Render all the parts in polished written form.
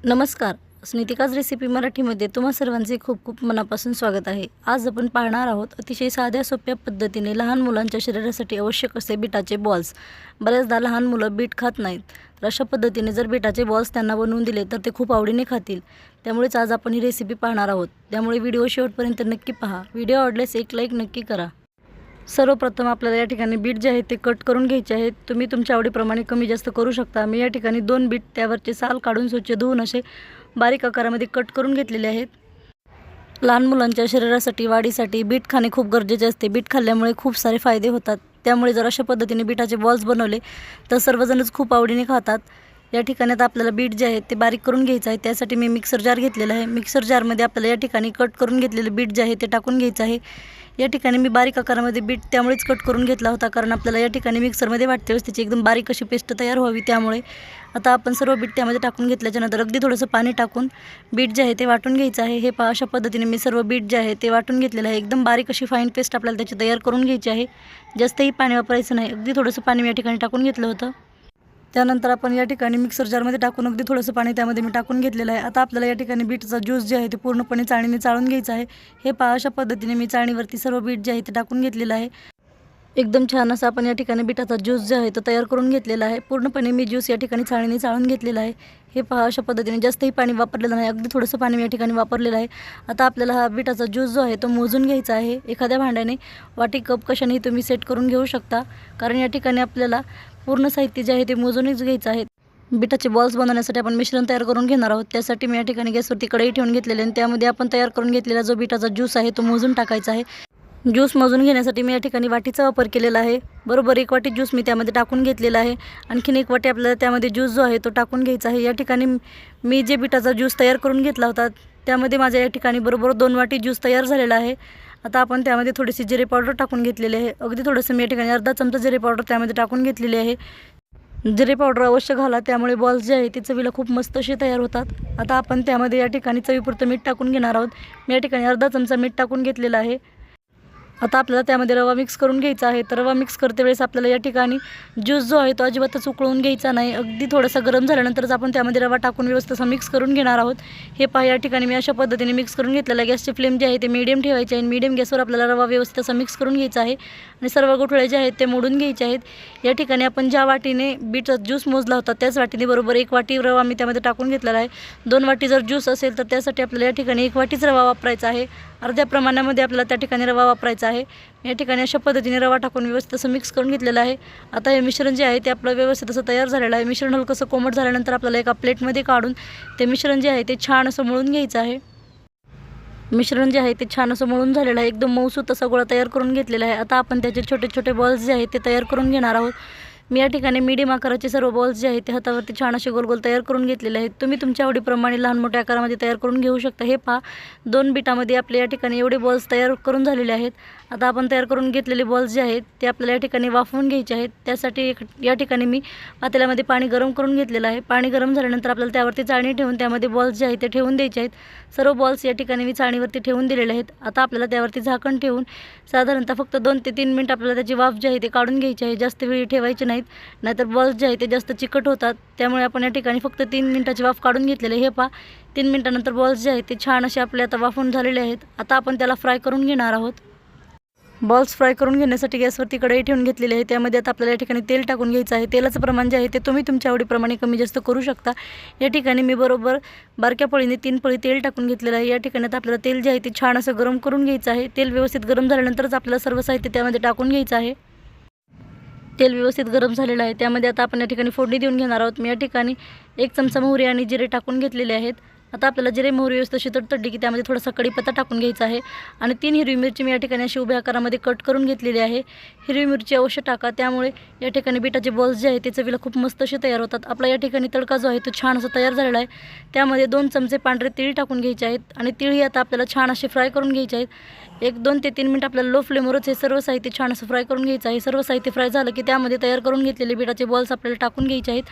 नमस्कार. स्नितिकाज रेसिपी मराठीमध्ये तुम्हा सर्वांचे खूप खूप मनापासून स्वागत आहे. आज आपण पाहणार आहोत अतिशय साध्या सोप्या पद्धतीने लहान मुलांच्या शरीरासाठी आवश्यक असे बीटाचे बॉल्स. बऱ्याचदा लहान मुलं बीट खात नाहीत, तर अशा पद्धतीने जर बीटाचे बॉल्स त्यांना बनवून दिले तर ते खूप आवडीने खातील. त्यामुळेच आज आपण ही रेसिपी पाहणार आहोत. त्यामुळे व्हिडिओ शेवटपर्यंत नक्की पहा. व्हिडिओ आवडल्यास एक लाईक नक्की करा. सर्वप्रथम आपल्याला या ठिकाणी बीट जे आहे ते कट करून घ्यायचे आहेत. तुम्ही तुमच्या आवडीप्रमाणे कमी जास्त करू शकता. मी या ठिकाणी 2 बीट त्यावरचे साल काढून स्वच्छ धुवून असे बारीक आकारामध्ये कट करून घेतलेले आहेत. लहान मुलांच्या शरीरासाठी वाढीसाठी बीट खाणे खूप गरजेचे असते. बीट खाल्ल्यामुळे खूप सारे फायदे होतात. त्यामुळे जर अशा पद्धतीने बीटाचे बॉल्स बनवले तर सर्वजणच खूप आवडीने खातात. या ठिकाणी आता आपल्याला बीट जे आहे ते बारीक करून घ्यायचं आहे. त्यासाठी मी मिक्सर जार घेतलेला आहे. मिक्सर जारमध्ये आपल्याला या ठिकाणी कट करून घेतलेले बीट जे आहे ते टाकून घ्यायचं आहे. या ठिकाणी मी बारीक आकारामध्ये बीट त्यामुळेच कट करून घेतला होता, कारण आपल्याला या ठिकाणी मिक्सरमध्ये वाटते वेळेस त्याची एकदम बारीक अशी पेस्ट तयार व्हावी. त्यामुळे आता आपण सर्व बीट त्यामध्ये टाकून घेतल्याच्यानंतर अगदी थोडंसं पाणी टाकून बीट जे आहे ते वाटून घ्यायचं आहे. हे अशा पद्धतीने मी सर्व बीट जे आहे ते वाटून घेतलेलं आहे. एकदम बारीक अशी फाईन पेस्ट आपल्याला त्याची तयार करून घ्यायची आहे. जास्तही पाणी वापरायचं नाही. अगदी थोडंसं पाणी मी या ठिकाणी टाकून घेतलं होतं. त्यानंतर आपण या ठिकाणी मिक्सर जारमध्ये टाकून अगदी थोडंसं पाणी त्यामध्ये मी टाकून घेतलेलं आहे. आता आपल्याला या ठिकाणी बीटचा ज्यूस जे आहे ते पूर्णपणे चाळणीने चाळून घ्यायचा आहे. हे अशा पद्धतीने मी चाळणीवरती सर्व बीट जे आहे ते टाकून घेतलेलं आहे. एकदम छान असं आपण या ठिकाणी बीटाचा ज्यूस जे आहे तो तयार करून घेतलेला आहे. पूर्णपणे मी ज्यूस या ठिकाणी चाळणीने चाळून घेतलेला आहे. हे अशा पद्धतीने जास्तही पाणी वापरलेलं नाही. अगदी थोडंसं पाणी मी या ठिकाणी वापरलेलं आहे. आता आपल्याला हा बीटाचा ज्यूस जो आहे तो मोजून घ्यायचा आहे. एखाद्या भांड्याने वाटी कप कशानेही तुम्ही सेट करून घेऊ शकता, कारण या ठिकाणी आपल्याला पूर्ण साहित्य जे आहे ते मोजूनच घ्यायचं आहे. बीटाचे बॉल्स बनवण्यासाठी आपण मिश्रण तयार करून घेणार आहोत. त्यासाठी मी या ठिकाणी गॅसवरती कढई ठेवून घेतलेली आहे. त्यामध्ये आपण तयार करून घेतलेला जो बीटाचा ज्यूस आहे तो मोजून टाकायचा आहे. ज्यूस मोजून घेण्यासाठी मी या ठिकाणी वाटीचा वापर केलेला आहे. बरोबर 1 वाटी ज्यूस मी त्यामध्ये टाकून घेतलेला आहे. आणखीन 1 वाटी आपल्याला त्यामध्ये ज्यूस जो आहे तो टाकून घ्यायचा आहे. या ठिकाणी मी जे बीटाचा ज्यूस तयार करून घेतला होता त्यामध्ये माझ्या या ठिकाणी बरोबर 2 वाटी ज्यूस तयार झालेला आहे. आता आपण त्यामध्ये थोडीशी जिरे पावडर टाकून घेतलेली आहे. अगदी थोडंसं मी या ठिकाणी अर्धा चमचा जिरे पावडर त्यामध्ये टाकून घेतलेली आहे. जिरे पावडर अवश्य घाला, त्यामुळे बॉल्स जे आहे ते चवीला खूप मस्त असे तयार होतात. आता आपण त्यामध्ये या ठिकाणी चवीपुरतं मीठ टाकून घेणार आहोत. मी या ठिकाणी अर्धा चमचा मीठ टाकून घेतलेलं आहे. आता आपल्याला त्यामध्ये रवा मिक्स करून घ्यायचा आहे. तर रवा मिक्स करते वेळेस आपल्याला या ठिकाणी ज्यूस जो आहे तो अजिबातच उकळून घ्यायचा नाही. अगदी थोडासा गरम झाल्यानंतरच आपण त्यामध्ये रवा टाकून व्यवस्थित असं मिक्स करून घेणार आहोत. हे पहा, या ठिकाणी मी अशा पद्धतीने मिक्स करून घेतलेलं आहे. गॅसची फ्लेम जी आहे ते मीडियम ठेवायची आहे. मीडियम गॅसवर आपल्याला रवा व्यवस्थित असं मिक्स करून घ्यायचा आहे आणि सर्व गुठळे जे आहेत ते मोडून घ्यायचे आहेत. या ठिकाणी आपण ज्या वाटीने बीटचा ज्यूस मोजला होता त्याच वाटीने बरोबर 1 वाटी रवा मी त्यामध्ये टाकून घेतलेला आहे. 2 वाटी जर ज्यूस असेल तर त्यासाठी आपल्याला या ठिकाणी 1 वाटीच रवा वापरायचा आहे. अर्ध्या प्रमाणामध्ये आपल्याला त्या ठिकाणी रवा वापरायचा आहे. या ठिकाणी अशा पद्धतीने रवा टाकून व्यवस्थित असं मिक्स करून घेतलेलं आहे. आता हे मिश्रण जे आहे ते आपलं व्यवस्थित असं तयार झालेलं आहे. मिश्रण हलकंसं कोमट झाल्यानंतर आपल्याला एका प्लेटमध्ये काढून ते मिश्रण जे आहे ते छान असं मळून घ्यायचं आहे. मिश्रण जे आहे ते छान असं मळून झालेलं आहे. एकदम मऊसूत असा गोळा तयार करून घेतलेला आहे. आता आपण त्याचे छोटे छोटे बॉल्स जे आहेत ते तयार करून घेणार आहोत. मी या ठिकाणी मीडियम आकाराचे सर्व बॉल्स जे आहेत ते हातावरती छान असे गोल गोल तयार करून घेतलेले आहेत. तुम्ही तुमच्या आवडीप्रमाणे लहान मोठ्या आकारामध्ये तयार करून घेऊ शकता. हे पहा, 2 बीटामध्ये आपले या ठिकाणी एवढे बॉल्स तयार करून झालेले आहेत. आता आपण तयार करून घेतलेले बॉल्स जे आहेत ते आपल्याला या ठिकाणी वाफवून घ्यायचे आहेत. त्यासाठी या ठिकाणी मी पातेल्यामध्ये पाणी गरम करून घेतलेलं आहे. पाणी गरम झाल्यानंतर आपल्याला त्यावरती चाळणी ठेवून त्यामध्ये बॉल्स जे आहेत ते ठेवून द्यायचे आहेत. सर्व बॉल्स या ठिकाणी मी चाळणीवरती ठेवून दिलेले आहेत. आता आपल्याला त्यावरती झाकण ठेवून साधारणतः फक्त 2 ते 3 मिनिट आपल्याला त्याची वाफ जी आहे ते काढून घ्यायची आहे. जास्त वेळ ठेवायची नाहीत, नाहीतर बॉल्स जे आहे ते जास्त चिकट होतात. त्यामुळे आपण या ठिकाणी फक्त 3 मिनिटाची वाफ काढून घेतलेली आहे. हे पहा, 3 मिनिटानंतर बॉल्स जे आहेत ते छान असे आपले आता वाफून झालेले आहेत. आता आपण त्याला फ्राय करून घेणार आहोत. बॉल्स फ्राय करून घेण्यासाठी गॅसवरती कढई ठेवून घेतलेली आहे. त्यामध्ये आता आपल्याला या ठिकाणी तेल टाकून घ्यायचं आहे. तेलाचं प्रमाण जे आहे ते तुम्ही तुमच्या आवडीप्रमाणे कमी जास्त करू शकता. या ठिकाणी मी बरोबर बारक्या पळीने 3 पळी तेल टाकून घेतलेलं आहे. या ठिकाणी आता आपल्याला तेल जे आहे ते छान असं गरम करून घ्यायचं आहे. तेल व्यवस्थित गरम झाल्यानंतरच आपल्याला सर्व साहित्य त्यामध्ये टाकून घ्यायचं आहे. तेल व्यवस्थित गरम झालेलं आहे. त्यामध्ये आता आपण या ठिकाणी फोडणी देऊन घेणार आहोत. मी या ठिकाणी 1 चमचा मोहरी आणि जिरे टाकून घेतलेले आहेत. आता आपल्याला जिरे मोहरी व्यवस्थित तडतडली की त्यामध्ये थोडासा कढीपत्ता टाकून घ्यायचा आहे आणि 3 हिरवी मिरची मी या ठिकाणी अशी उभ्या आकारामध्ये कट करून घेतलेली आहे. हिरवी मिरची अवश्य टाका, त्यामुळे या ठिकाणी बीटाचे बॉल्स जे आहेत ते चवीला खूप मस्त असे तयार होतात. आपला या ठिकाणी तडका जो आहे तो छान असा तयार झालेला आहे. त्यामध्ये 2 चमचे पांढरे तीळ टाकून घ्यायचे आहेत आणि तीळही आता आपल्याला छान असे फ्राय करून घ्यायचे आहेत. 1-2 ते 3 मिनिट आपल्याला लो फ्लेमवरच हे सर्व साहित्य छान असं फ्राय करून घ्यायचं आहे. सर्व साहित्य फ्राय झालं की त्यामध्ये तयार करून घेतलेले बीटाचे बॉल्स आपल्याला टाकून घ्यायचे आहेत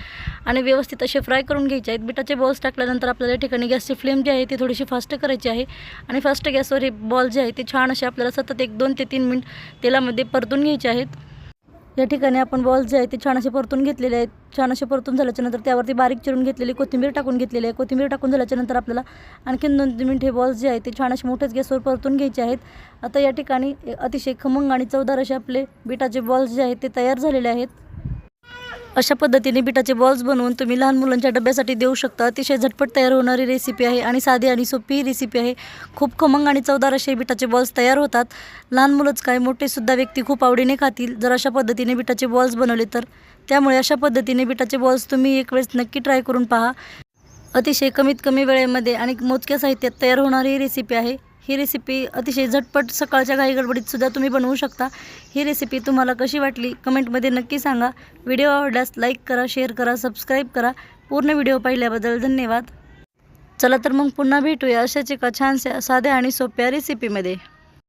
आणि व्यवस्थित असे फ्राय करून घ्यायचे आहेत. बीटाचे बॉल्स टाकल्यानंतर आपल्याला या ठिकाणी गॅसची फ्लेम जी आहे ती थोडीशी फास्ट करायची आहे आणि फास्ट गॅसवर हे बॉल जे आहे ते छान असे आपल्याला सतत 1-2 ते 3 मिनिट तेलामध्ये परतून घ्यायचे आहेत. या ठिकाणी आपण बॉल्स जे आहेत ते छान असे परतून घेतलेले आहेत. छान असे परतून झाल्याच्यानंतर त्यावरती बारीक चिरून घेतलेली कोथिंबीर टाकून घेतलेली आहे. कोथिंबीर टाकून झाल्याच्यानंतर आपल्याला आणखीन 2-3 मिनिट हे बॉल्स जे आहेत ते छान असे मोठ्याच गॅसवर परतून घ्यायचे आहेत. आता या ठिकाणी अतिशय खमंग आणि चवदार असे आपले बीटाचे बॉल्स जे आहेत ते तयार झालेले आहेत. अशा पद्धतीने बीटाचे बॉल्स बनवून तुम्ही लहान मुलांच्या डब्यासाठी देऊ शकता. अतिशय झटपट तयार होणारी रेसिपी आहे आणि साधी आणि सोपी ही रेसिपी आहे. खूप खमंग आणि चवदार असे बीटाचे बॉल्स तयार होतात. लहान मुलंच काय मोठेसुद्धा व्यक्ती खूप आवडीने खातील जर अशा पद्धतीने बीटाचे बॉल्स बनवले तर. त्यामुळे अशा पद्धतीने बीटाचे बॉल्स तुम्ही एक वेळेस नक्की ट्राय करून पहा. अतिशय कमीत कमी वेळेमध्ये आणि मोजक्या साहित्यात तयार होणारी ही रेसिपी आहे. ही रेसिपी अतिशय झटपट सकाळच्या घाई गडबडीतसुद्धा तुम्ही बनवू शकता. ही रेसिपी तुम्हाला कशी वाटली कमेंटमध्ये नक्की सांगा. व्हिडिओ आवडल्यास लाईक करा, शेअर करा, सबस्क्राईब करा. पूर्ण व्हिडिओ पाहिल्याबद्दल धन्यवाद. चला तर मग पुन्हा भेटूया अशाच एका छानशा साध्या आणि सोप्या रेसिपीमध्ये.